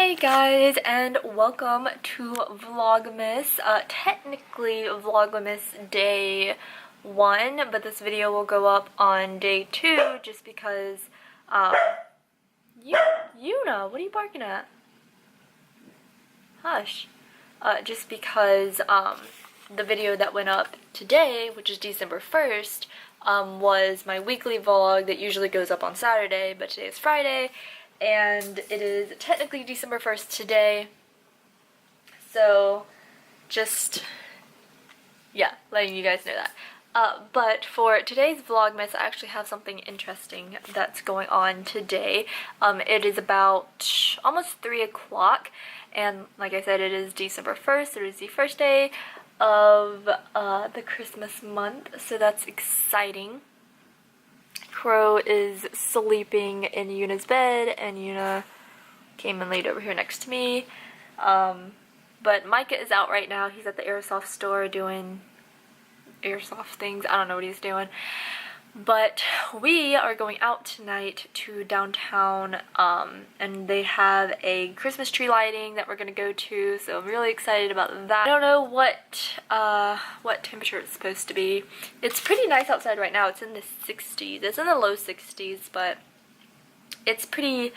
Hey guys, and welcome to Vlogmas. Technically Vlogmas day 1, but this video will go up on day 2 just because, Yuna, what are you barking at? Hush. Just because, the video that went up today, which is December 1st, was my weekly vlog that usually goes up on Saturday, but today is Friday. And it is technically December 1st today, so just, yeah, letting you guys know that. But for today's Vlogmas, I actually have something interesting that's going on today. It is about almost 3 o'clock, and like I said, it is December 1st. It is the first day of the Christmas month, so that's exciting. Crow is sleeping in Yuna's bed, and Yuna came and laid over here next to me. But Micah is out right now. He's at the airsoft store doing airsoft things. I don't know what he's doing. But we are going out tonight to downtown, and they have a Christmas tree lighting that we're gonna go to, so I'm really excited about that. I don't know what temperature it's supposed to be. It's pretty nice outside right now. It's in the 60s. It's in the low 60s, but it's pretty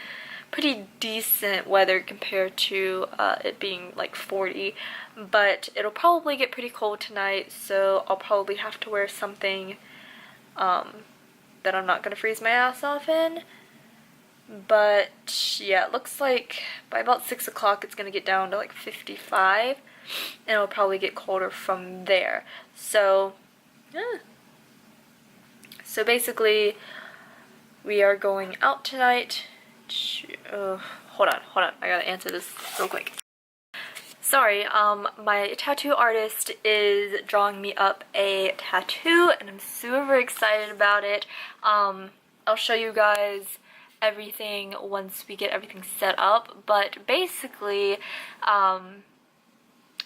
decent weather compared to it being like 40. But it'll probably get pretty cold tonight, so I'll probably have to wear something that I'm not gonna freeze my ass off in. But yeah, it looks like by about 6 o'clock it's gonna get down to like 55, and it'll probably get colder from there. So yeah. So basically we are going out tonight to, hold on, I gotta answer this real quick. Sorry, my tattoo artist is drawing me up a tattoo, and I'm super excited about it. I'll show you guys everything once we get everything set up, but basically, I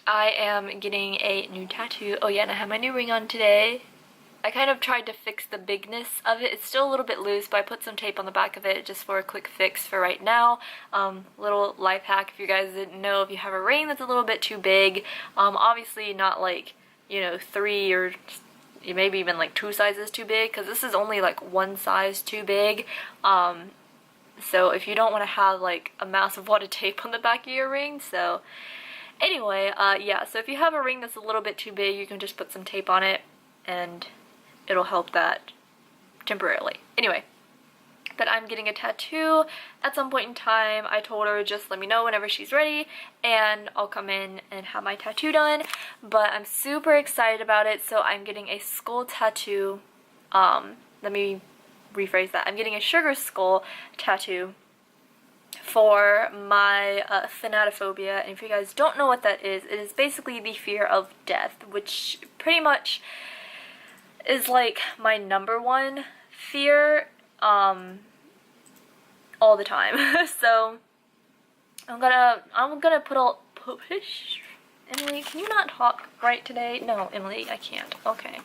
am getting a new tattoo. Oh yeah, and I have my new ring on today. I kind of tried to fix the bigness of it. It's still a little bit loose, but I put some tape on the back of it just for a quick fix for right now. Little life hack, if you guys didn't know, if you have a ring that's a little bit too big, obviously not like, you know, 3 or maybe even like 2 sizes too big, because this is only like 1 size too big. So if you don't want to have like a massive wad of tape on the back of your ring, so anyway, yeah, so if you have a ring that's a little bit too big, you can just put some tape on it, and it'll help that temporarily. Anyway, but I'm getting a tattoo at some point in time. I told her just let me know whenever she's ready, and I'll come in and have my tattoo done. But I'm super excited about it, so I'm getting a skull tattoo. Let me rephrase that. I'm getting a sugar skull tattoo for my thanatophobia, and if you guys don't know what that is, it is basically the fear of death, which pretty much is like my #1 fear all the time. So I'm gonna put all Emily, can you not talk right today? No, Emily, I can't. Okay.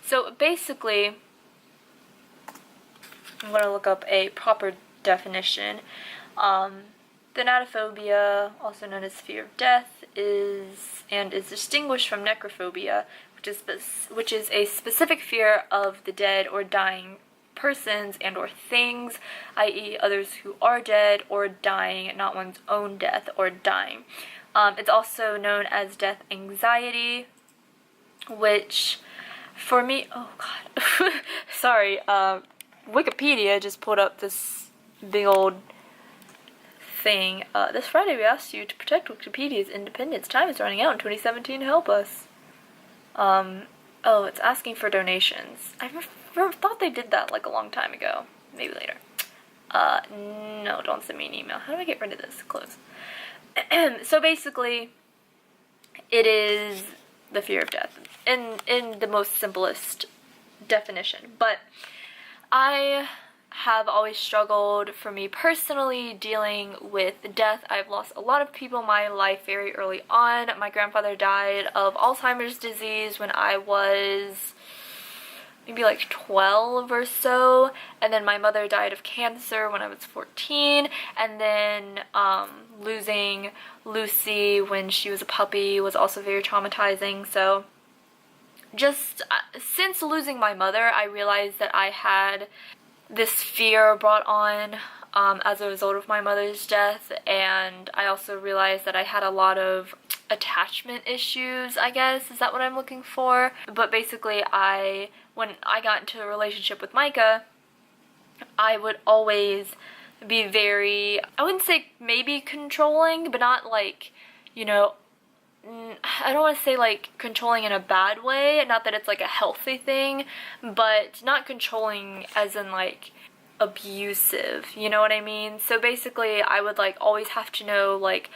So basically, I'm gonna look up a proper definition. Thanatophobia, also known as fear of death, is distinguished from necrophobia, which is a specific fear of the dead or dying persons and or things, i.e. others who are dead or dying, not one's own death or dying. It's also known as death anxiety, which for me, oh god, sorry, Wikipedia just pulled up this big old thing. This Friday we asked you to protect Wikipedia's independence. Time is running out in 2017. Help us. Oh, it's asking for donations. I thought they did that like a long time ago. Maybe later. No, don't send me an email. How do I get rid of this? Close. So basically, it is the fear of death in the most simplest definition. But I have always struggled, for me personally, dealing with death. I've lost a lot of people in my life very early on. My grandfather died of Alzheimer's disease when I was maybe like 12 or so, and then my mother died of cancer when I was 14, and then losing Lucy when she was a puppy was also very traumatizing. So just since losing my mother, I realized that I had this fear brought on as a result of my mother's death, and I also realized that I had a lot of attachment issues, I guess. Is that what I'm looking for? But basically, when I got into a relationship with Micah, I would always be very, I wouldn't say maybe controlling, but not like, you know, I don't want to say like controlling in a bad way, not that it's like a healthy thing, but not controlling as in like abusive, you know what I mean? So basically I would like always have to know like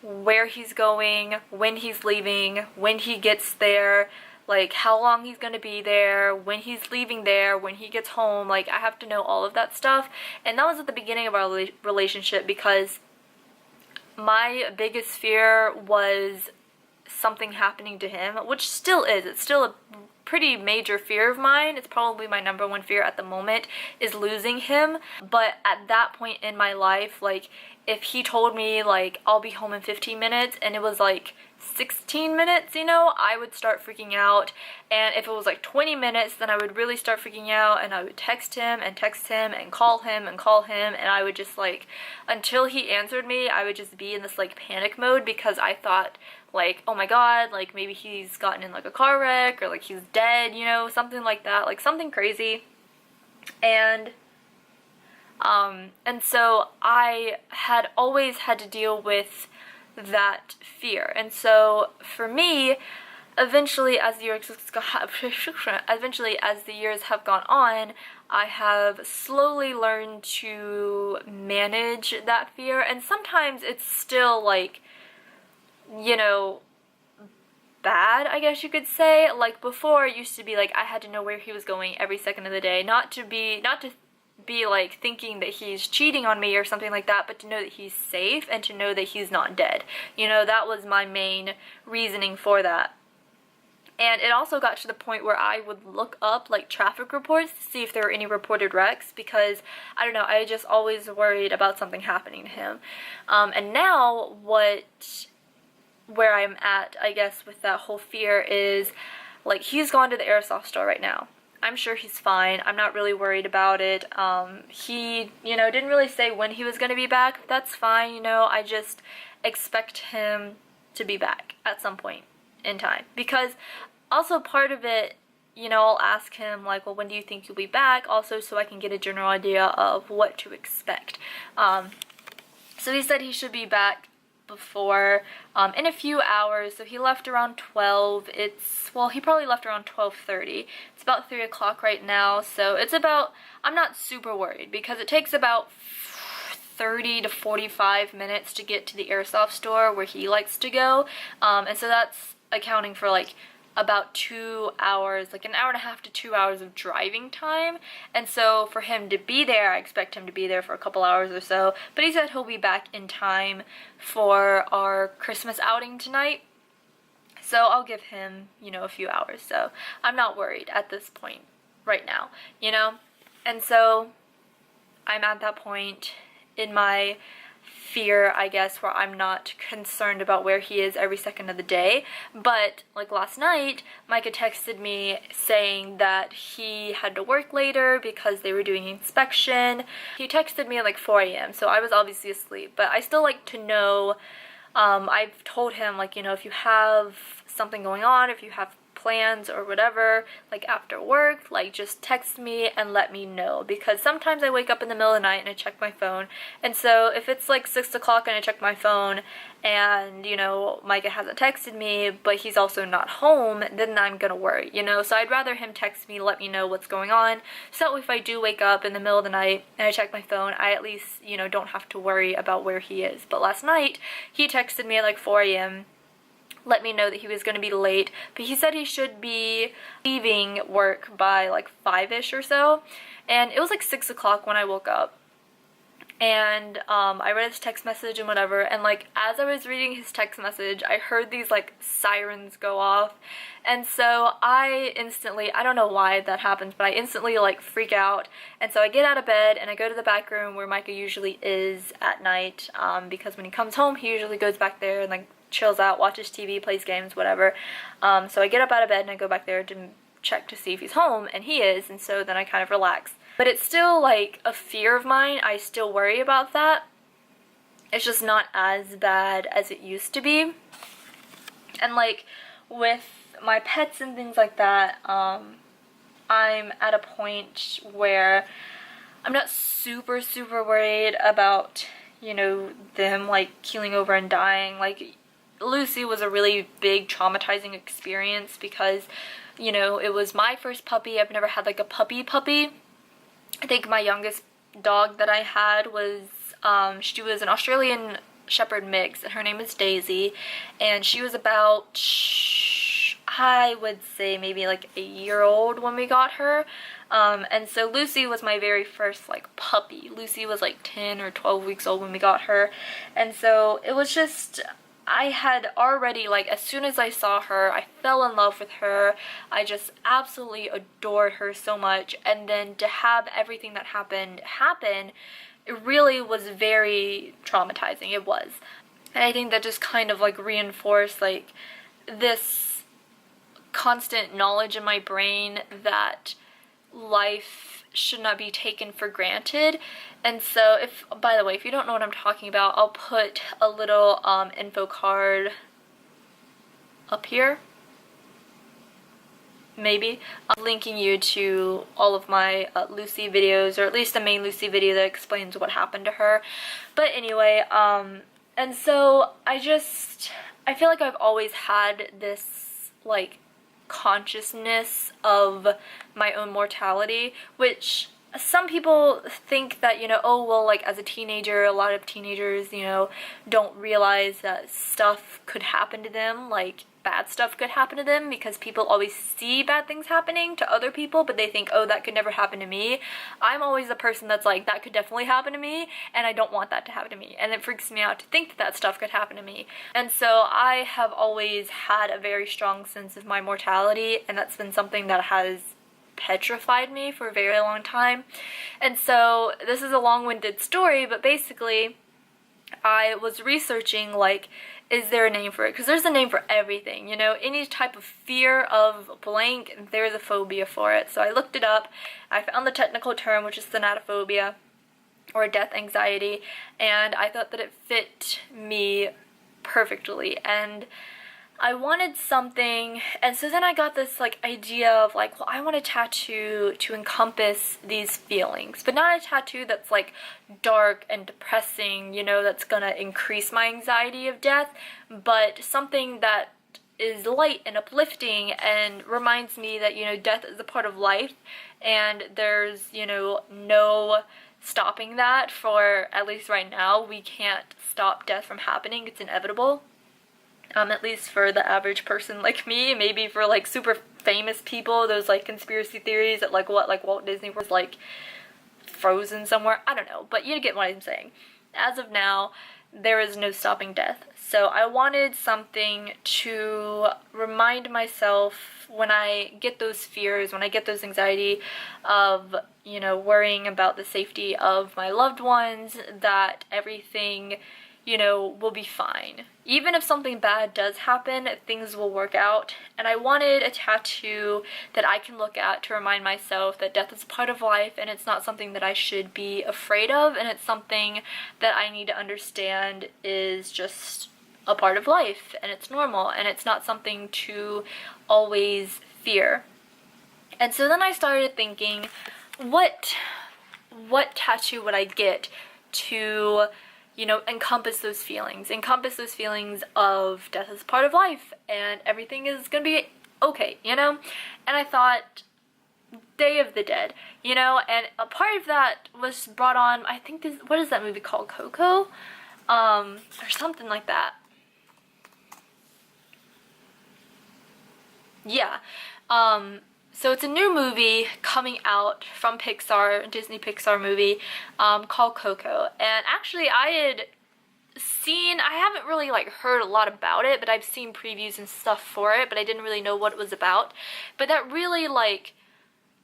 where he's going, when he's leaving, when he gets there, like how long he's gonna be there, when he's leaving there, when he gets home. Like I have to know all of that stuff. And that was at the beginning of our relationship, because my biggest fear was something happening to him, which still is. It's still a pretty major fear of mine. It's probably my number one fear at the moment, is losing him. But at that point in my life, like if he told me like I'll be home in 15 minutes and it was like 16 minutes, you know, I would start freaking out. And if it was like 20 minutes, then I would really start freaking out, and I would text him and text him and call him and call him, and I would just like, until he answered me, I would just be in this like panic mode, because I thought like, oh my god, like maybe he's gotten in like a car wreck, or like he's dead, you know, something like that, like something crazy. And so I had always had to deal with that fear. And so for me, eventually as the years have gone on, I have slowly learned to manage that fear. And sometimes it's still like, you know, bad, I guess you could say. Like before, it used to be like I had to know where he was going every second of the day, not to be like thinking that he's cheating on me or something like that, but to know that he's safe and to know that he's not dead. You know, that was my main reasoning for that. And it also got to the point where I would look up like traffic reports to see if there were any reported wrecks, because I don't know, I just always worried about something happening to him. And now where I'm at, I guess, with that whole fear is like he's gone to the airsoft store right now. I'm sure he's fine. I'm not really worried about it. He, you know, didn't really say when he was going to be back. That's fine, you know. I just expect him to be back at some point in time. Because also part of it, you know, I'll ask him like, well, when do you think you'll be back? Also so I can get a general idea of what to expect. So he said he should be back before in a few hours. So he left around 12. He probably left around 12:30. It's about 3 o'clock right now, so it's about, I'm not super worried, because it takes about 30 to 45 minutes to get to the airsoft store where he likes to go, and so that's accounting for like about 2 hours, like an hour and a half to 2 hours of driving time. And so for him to be there, I expect him to be there for a couple hours or so. But he said he'll be back in time for our Christmas outing tonight. So I'll give him, you know, a few hours. So I'm not worried at this point right now, you know? And so I'm at that point in my fear, I guess, where I'm not concerned about where he is every second of the day. But like last night, Micah texted me saying that he had to work later because they were doing inspection. He texted me at like 4 a.m. so I was obviously asleep, but I still like to know. I've told him, like, you know, if you have something going on, if you have plans or whatever, like after work, like just text me and let me know, because sometimes I wake up in the middle of the night and I check my phone. And so if it's like 6 o'clock and I check my phone and, you know, Micah hasn't texted me, but he's also not home, then I'm gonna worry, you know? So I'd rather him text me, let me know what's going on, so if I do wake up in the middle of the night and I check my phone, I at least, you know, don't have to worry about where he is. But last night, he texted me at like 4 a.m. let me know that he was going to be late, but he said he should be leaving work by like 5-ish or so, and it was like 6 o'clock when I woke up. and I read his text message and whatever, and like as I was reading his text message, I heard these like sirens go off, and so I instantly, I don't know why that happens, but I instantly like freak out, and so I get out of bed and I go to the back room where Micah usually is at night, because when he comes home he usually goes back there and like chills out, watches TV, plays games, whatever. So I get up out of bed and I go back there to check to see if he's home, and he is, and so then I kind of relax. But it's still like a fear of mine. I still worry about that. It's just not as bad as it used to be. And like with my pets and things like that, I'm at a point where I'm not super worried about, you know, them like keeling over and dying. Like Lucy was a really big traumatizing experience because, you know, it was my first puppy. I've never had like a puppy. I think my youngest dog that I had was, she was an Australian Shepherd mix, and her name is Daisy, and she was about, I would say maybe like a year old when we got her, and so Lucy was my very first like puppy. Lucy was like 10 or 12 weeks old when we got her, and so it was just, I had already, like, as soon as I saw her, I fell in love with her. I just absolutely adored her so much. And then to have everything that happened happen, it really was very traumatizing. It was. And I think that just kind of, like, reinforced, like, this constant knowledge in my brain that life should not be taken for granted. And so, if, by the way, if you don't know what I'm talking about, I'll put a little info card up here, maybe, linking you to all of my Lucy videos, or at least the main Lucy video that explains what happened to her. But anyway, and so I feel like I've always had this, like, consciousness of my own mortality, which some people think that, you know, oh, well, like, as a teenager, a lot of teenagers, you know, don't realize that stuff could happen to them, like, bad stuff could happen to them, because people always see bad things happening to other people, but they think, oh, that could never happen to me. I'm always the person that's like, that could definitely happen to me, and I don't want that to happen to me, and it freaks me out to think that that stuff could happen to me. And so I have always had a very strong sense of my mortality, and that's been something that has petrified me for a very long time. And so this is a long-winded story, but basically I was researching, like, is there a name for it? Because there's a name for everything, you know, any type of fear of blank, there's a phobia for it. So I looked it up, I found the technical term, which is thanatophobia, or death anxiety, and I thought that it fit me perfectly, and I wanted something, and so then I got this, like, idea of, like, well, I want a tattoo to encompass these feelings, but not a tattoo that's, like, dark and depressing, you know, that's gonna increase my anxiety of death, but something that is light and uplifting and reminds me that, you know, death is a part of life, and there's, you know, no stopping that. For, at least right now, we can't stop death from happening. It's inevitable. At least for the average person like me. Maybe for, like, super famous people, those, like, conspiracy theories that, like, what, like, Walt Disney was, like, frozen somewhere. I don't know, but you get what I'm saying. As of now, there is no stopping death. So I wanted something to remind myself when I get those fears, when I get those anxiety of, you know, worrying about the safety of my loved ones, that everything, you know, will be fine. Even if something bad does happen, things will work out. And I wanted a tattoo that I can look at to remind myself that death is part of life, and it's not something that I should be afraid of, and it's something that I need to understand is just a part of life, and it's normal, and it's not something to always fear. And so then I started thinking, what tattoo would I get to, you know, encompass those feelings of death is part of life and everything is gonna be okay, you know? And I thought Day of the Dead, you know, and a part of that was brought on, I think this, what is that movie called, Coco? Or something like that. Yeah. So it's a new movie coming out from Pixar, Disney Pixar movie, called Coco. And actually I haven't really like heard a lot about it, but I've seen previews and stuff for it, but I didn't really know what it was about. But that really like,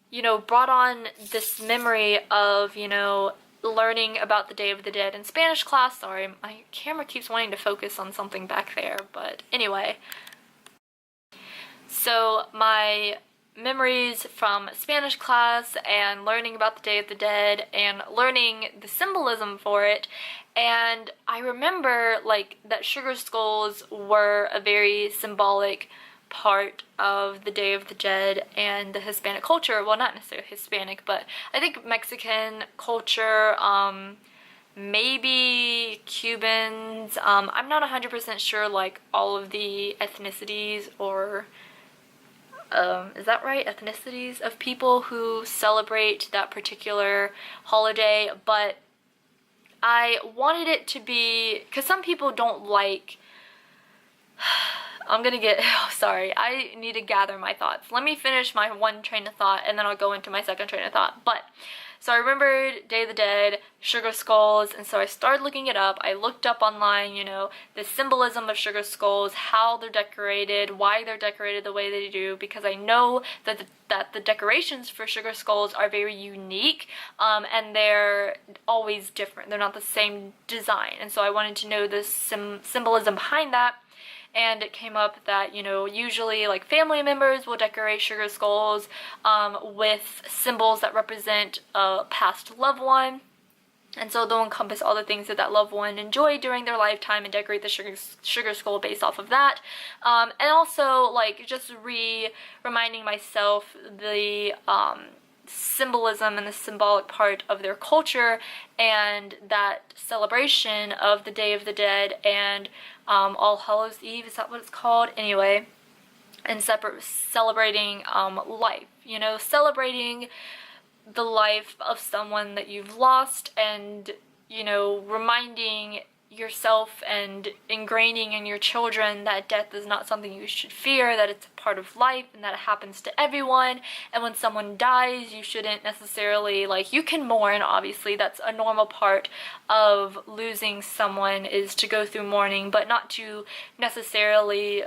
you know, brought on this memory of, you know, learning about the Day of the Dead in Spanish class. Sorry, my camera keeps wanting to focus on something back there, but anyway. So my memories from Spanish class and learning about the Day of the Dead and learning the symbolism for it, and I remember like that sugar skulls were a very symbolic part of the Day of the Dead and the Hispanic culture. Well, not necessarily Hispanic, but I think Mexican culture, maybe Cubans, I'm not 100% sure like all of the ethnicities or is that right? Ethnicities of people who celebrate that particular holiday, but I wanted it to be, because some people don't like, oh, sorry, I need to gather my thoughts. Let me finish my one train of thought and then I'll go into my second train of thought. But, so I remembered Day of the Dead, sugar skulls, and so I started looking it up. I looked up online, you know, the symbolism of sugar skulls, how they're decorated, why they're decorated the way they do, because I know that the decorations for sugar skulls are very unique, and they're always different. They're not the same design, and so I wanted to know the symbolism behind that. And it came up that, you know, usually like family members will decorate sugar skulls with symbols that represent a past loved one. And so they'll encompass all the things that that loved one enjoyed during their lifetime and decorate the sugar skull based off of that. And also like just reminding myself the symbolism and the symbolic part of their culture and that celebration of the Day of the Dead and All Hallows Eve, is that what it's called? Anyway, and celebrating life, you know, celebrating the life of someone that you've lost and, you know, reminding yourself and ingraining in your children that death is not something you should fear, that it's a part of life and that it happens to everyone, and when someone dies you shouldn't necessarily, like, you can mourn, obviously that's a normal part of losing someone, is to go through mourning, but not to necessarily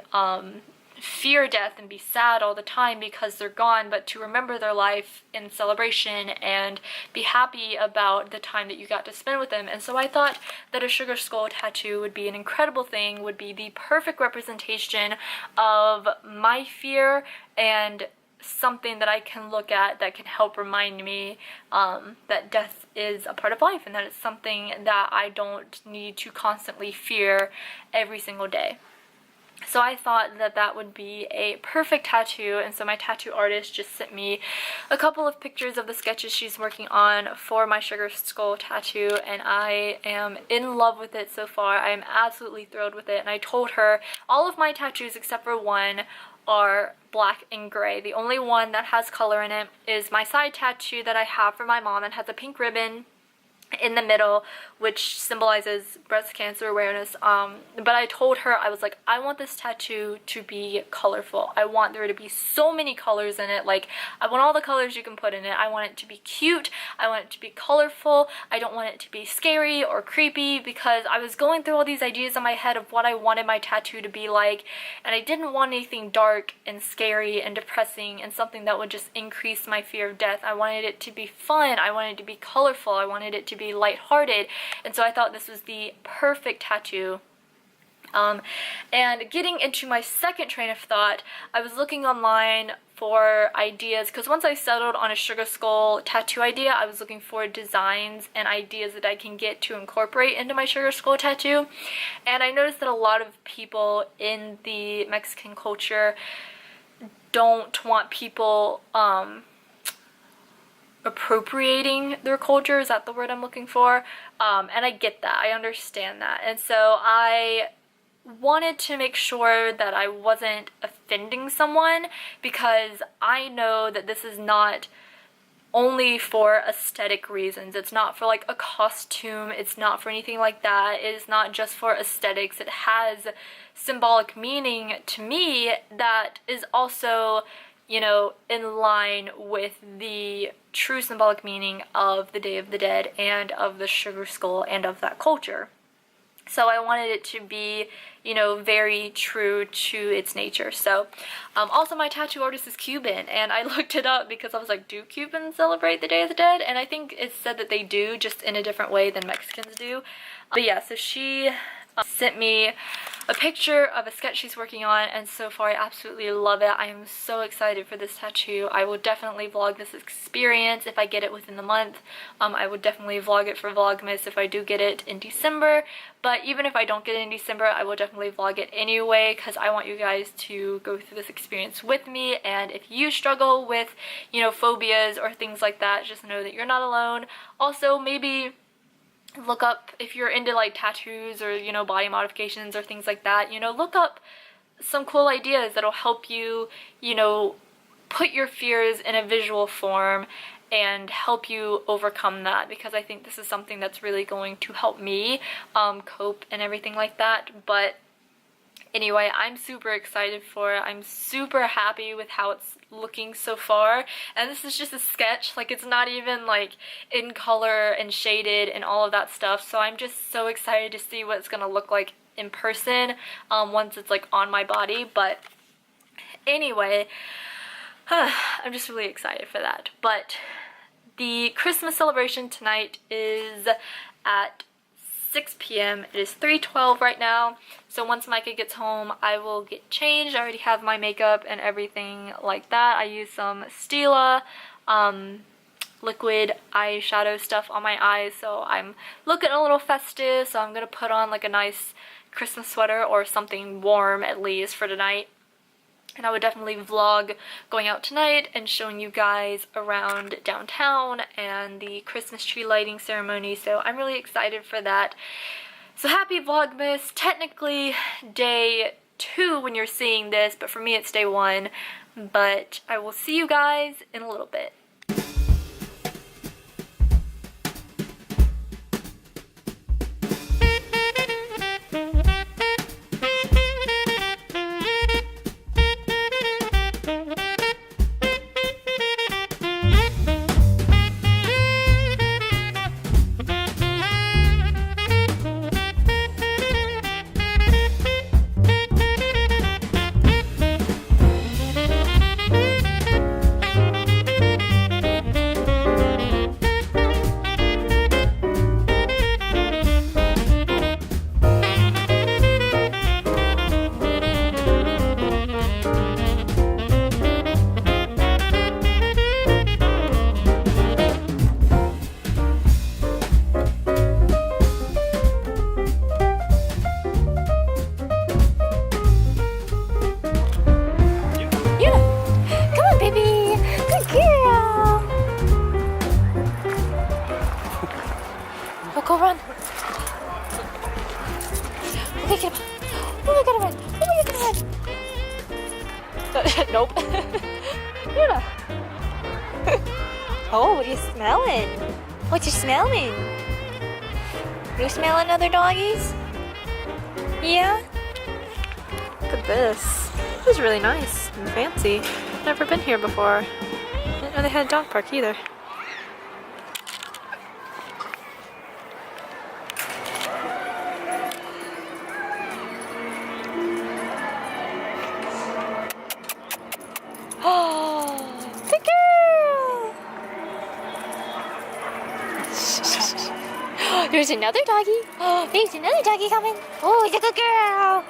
fear death and be sad all the time because they're gone, but to remember their life in celebration and be happy about the time that you got to spend with them. And so I thought that a sugar skull tattoo would be an incredible thing, would be the perfect representation of my fear and something that I can look at that can help remind me that death is a part of life and that it's something that I don't need to constantly fear every single day. So I thought that that would be a perfect tattoo, and so my tattoo artist just sent me a couple of pictures of the sketches she's working on for my sugar skull tattoo, and I am in love with it so far. I am absolutely thrilled with it, and I told her all of my tattoos except for one are black and gray. The only one that has color in it is my side tattoo that I have for my mom and has a pink ribbon in the middle which symbolizes breast cancer awareness, but I told her, I was like, I want this tattoo to be colorful. I want there to be so many colors in it. Like, I want all the colors you can put in it. I want it to be cute, I want it to be colorful, I don't want it to be scary or creepy, because I was going through all these ideas in my head of what I wanted my tattoo to be like, and I didn't want anything dark and scary and depressing and something that would just increase my fear of death. I wanted it to be fun, I wanted it to be colorful, I wanted it to be lighthearted, and so I thought this was the perfect tattoo. And getting into my second train of thought, I was looking online for ideas, because once I settled on a sugar skull tattoo idea, I was looking for designs and ideas that I can get to incorporate into my sugar skull tattoo, and I noticed that a lot of people in the Mexican culture don't want people appropriating their culture, is that the word I'm looking for? And I get that, I understand that, and so I wanted to make sure that I wasn't offending someone, because I know that this is not only for aesthetic reasons. It's not for like a costume, it's not for anything like that, it is not just for aesthetics. It has symbolic meaning to me that is also you know, in line with the true symbolic meaning of the Day of the Dead and of the sugar skull and of that culture. So I wanted it to be, you know, very true to its nature. So also my tattoo artist is Cuban, and I looked it up because I was like, do Cubans celebrate the Day of the Dead? And I think it said that they do, just in a different way than Mexicans do. But yeah, so she sent me a picture of a sketch she's working on, and so far I absolutely love it. I am so excited for this tattoo. I will definitely vlog this experience if I get it within the month. I would definitely vlog it for Vlogmas if I do get it in December, but even if I don't get it in December, I will definitely vlog it anyway because I want you guys to go through this experience with me. And if you struggle with, you know, phobias or things like that, just know that you're not alone. Also, maybe look up, if you're into like tattoos or, you know, body modifications or things like that, you know, look up some cool ideas that'll help you, you know, put your fears in a visual form and help you overcome that, because I think this is something that's really going to help me cope and everything like that. But anyway, I'm super excited for it. I'm super happy with how it's looking so far, and this is just a sketch. Like, it's not even like in color and shaded and all of that stuff, so I'm just so excited to see what it's gonna look like in person once it's like on my body. But anyway, I'm just really excited for that. But the Christmas celebration tonight is at 6 p.m. It is 3:12 right now, so once Micah gets home I will get changed. I already have my makeup and everything like that. I use some Stila liquid eyeshadow stuff on my eyes, so I'm looking a little festive, so I'm gonna put on like a nice Christmas sweater or something warm at least for tonight. And I would definitely vlog going out tonight and showing you guys around downtown and the Christmas tree lighting ceremony. So I'm really excited for that. So happy Vlogmas. Technically day 2 when you're seeing this, but for me it's day 1. But I will see you guys in a little bit. Go run. Okay, get him. Oh, you gotta run. Oh, you gotta run. Nope. Luna. Oh, what are you smelling? What you smelling? You smelling other doggies? Yeah? Look at this. This is really nice and fancy. Never been here before. Didn't know they had a dog park either. There's another doggy. Oh, there's another doggy coming. Oh, it's a good girl.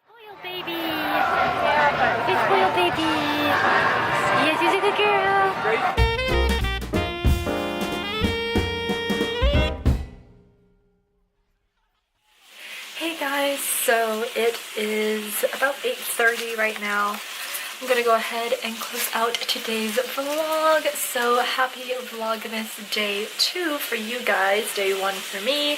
Spoiled baby. It's spoiled baby. Yes, he's a good girl. Great. Hey guys, so it is about 8:30 right now. I'm gonna go ahead and close out today's vlog. So happy Vlogmas day 2 for you guys, day 1 for me.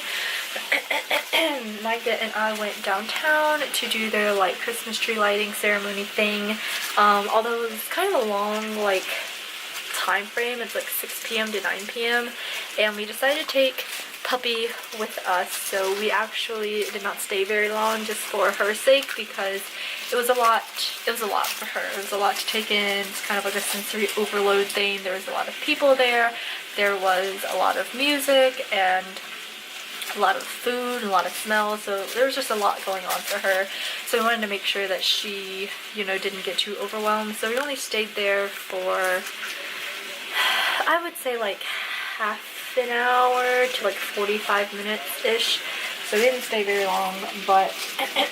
Magda and I went downtown to do their like Christmas tree lighting ceremony thing. Although it was kind of a long like time frame, it's like 6 p.m. to 9 p.m. and we decided to take Puppy with us, so we actually did not stay very long just for her sake because it was a lot for her. It was a lot to take in. It's kind of like a sensory overload thing. There was a lot of people there. There was a lot of music and a lot of food and a lot of smell, so there was just a lot going on for her. So we wanted to make sure that she, you know, didn't get too overwhelmed. So we only stayed there for, I would say like half an hour to like 45 minutes-ish. So we didn't stay very long, but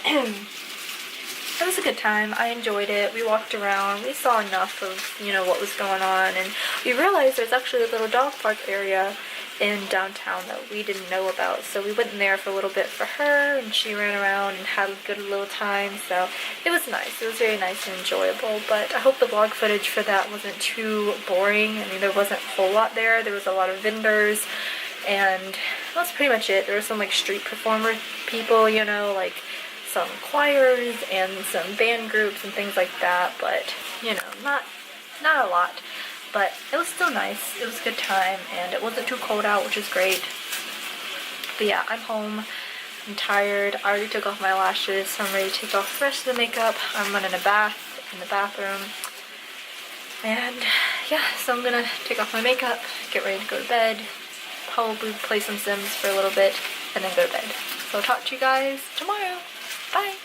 it was a good time. I enjoyed it. We walked around. We saw enough of, you know, what was going on, and we realized there's actually a little dog park area in downtown that we didn't know about. So we went in there for a little bit for her, and she ran around and had a good little time. So it was nice. It was very nice and enjoyable. But I hope the vlog footage for that wasn't too boring. I mean, there wasn't a whole lot there. There was a lot of vendors, and that's pretty much it. There were some like street performer people, you know, like some choirs and some band groups and things like that, but you know, not a lot. But it was still nice. It was a good time, and it wasn't too cold out, which is great. But yeah, I'm home. I'm tired. I already took off my lashes, so I'm ready to take off the rest of the makeup. I'm running a bath in the bathroom. And yeah, so I'm gonna take off my makeup, get ready to go to bed, probably play some Sims for a little bit, and then go to bed. So I'll talk to you guys tomorrow. Bye!